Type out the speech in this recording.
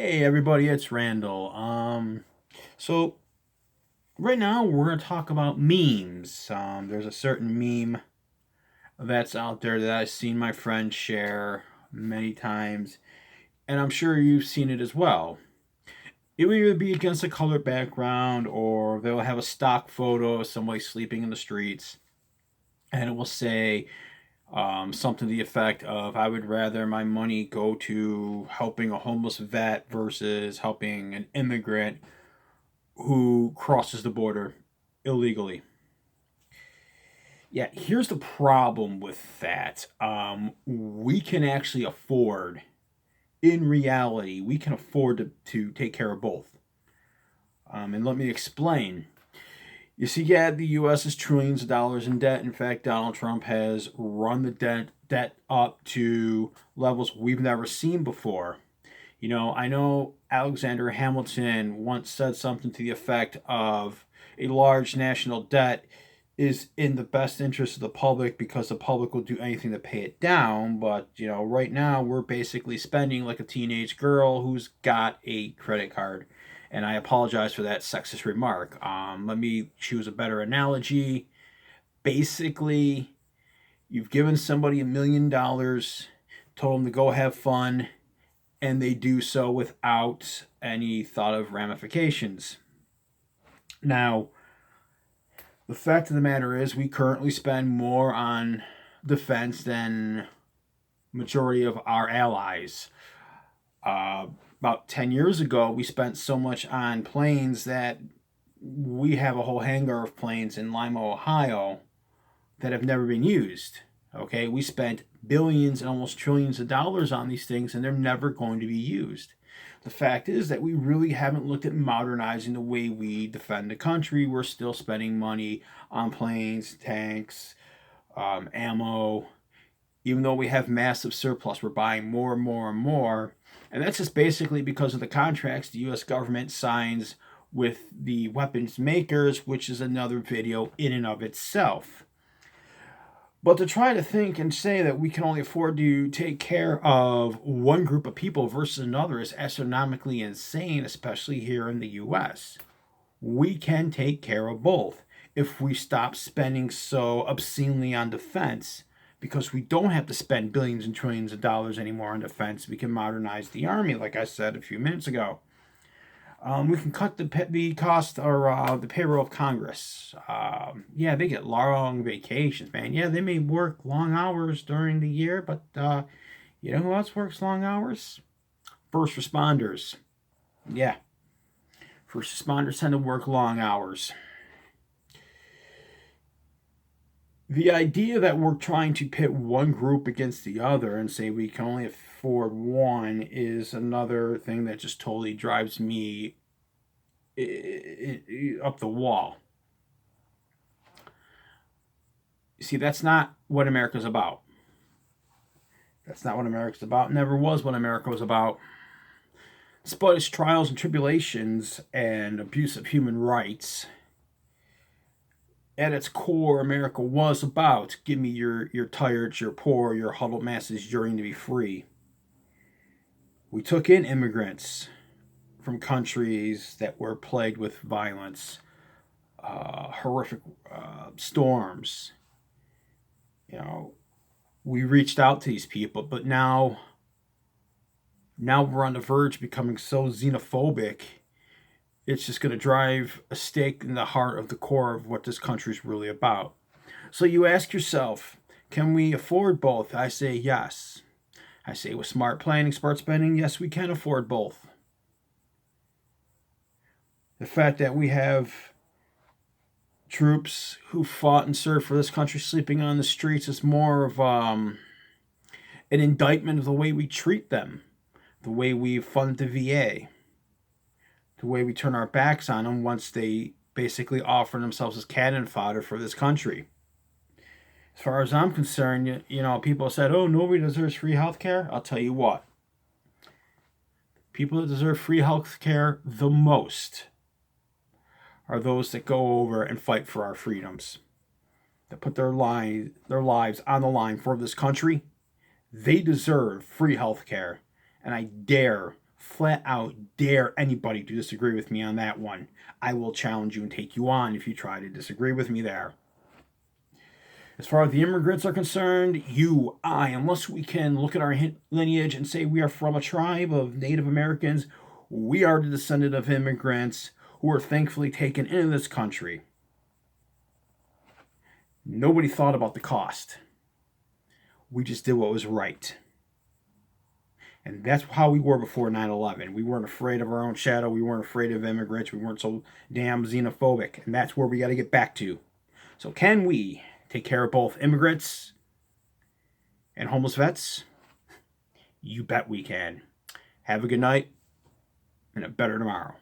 Hey everybody, it's Randall. So right now we're gonna talk about memes. There's a certain meme that's out there that I've seen my friends share many times, and I'm sure you've seen it as well. It will either be against a colored background, or they'll have a stock photo of somebody sleeping in the streets, and it will say something to the effect of, "I would rather my money go to helping a homeless vet versus helping an immigrant who crosses the border illegally." Yeah, here's the problem with that. We can actually afford, in reality, we can afford to take care of both. And let me explain. You see, yeah, the U.S. is trillions of dollars in debt. In fact, Donald Trump has run the debt up to levels we've never seen before. I know Alexander Hamilton once said something to the effect of, a large national debt is in the best interest of the public because the public will do anything to pay it down. But, right now we're basically spending like a teenage girl who's got a credit card. And I apologize for that sexist remark. Let me choose a better analogy. Basically, you've given somebody $1 million, told them to go have fun, and they do so without any thought of ramifications. Now, the fact of the matter is, we currently spend more on defense than majority of our allies. About 10 years ago, we spent so much on planes that we have a whole hangar of planes in Lima, Ohio that have never been used. Okay, we spent billions and almost trillions of dollars on these things, and they're never going to be used. The fact is that we really haven't looked at modernizing the way we defend the country. We're still spending money on planes, tanks, ammo. Even though we have massive surplus, we're buying more and more and more. And that's just basically because of the contracts the U.S. government signs with the weapons makers, which is another video in and of itself. But to try to think and say that we can only afford to take care of one group of people versus another is astronomically insane, especially here in the US. We can take care of both if we stop spending so obscenely on defense, because we don't have to spend billions and trillions of dollars anymore on defense. We can modernize the army, like I said a few minutes ago. We can cut the cost, or the payroll of Congress. Yeah, they get long vacations, man. Yeah, they may work long hours during the year, but you know who else works long hours? First responders. Yeah, first responders tend to work long hours. The idea that we're trying to pit one group against the other and say we can only afford one is another thing that just totally drives me up the wall. You see, that's not what America's about. That's not what America's about. Never was what America was about. Despite its trials and tribulations and abuse of human rights, at its core, America was about, give me your tired, your poor, your huddled masses yearning to be free. We took in immigrants from countries that were plagued with violence, horrific storms. You know, we reached out to these people, but now we're on the verge of becoming so xenophobic. It's just going to drive a stake in the heart of the core of what this country is really about. So you ask yourself, can we afford both? I say yes. I say with smart planning, smart spending, yes, we can afford both. The fact that we have troops who fought and served for this country sleeping on the streets is more of an indictment of the way we treat them, the way we fund the VA, the way we turn our backs on them once they basically offer themselves as cannon fodder for this country. As far as I'm concerned, people said, oh, nobody deserves free health care. I'll tell you what. People that deserve free health care the most are those that go over and fight for our freedoms, that put their lives on the line for this country. They deserve free health care. And I dare flat out dare anybody to disagree with me on that one. I will challenge you and take you on if you try to disagree with me there. As far as the immigrants are concerned, unless we can look at our lineage and say we are from a tribe of Native Americans, we are the descendant of immigrants who were thankfully taken into this country. Nobody thought about the cost. We just did what was right. And that's how we were before 9/11. We weren't afraid of our own shadow. We weren't afraid of immigrants. We weren't so damn xenophobic. And that's where we got to get back to. So can we take care of both immigrants and homeless vets? You bet we can. Have a good night and a better tomorrow.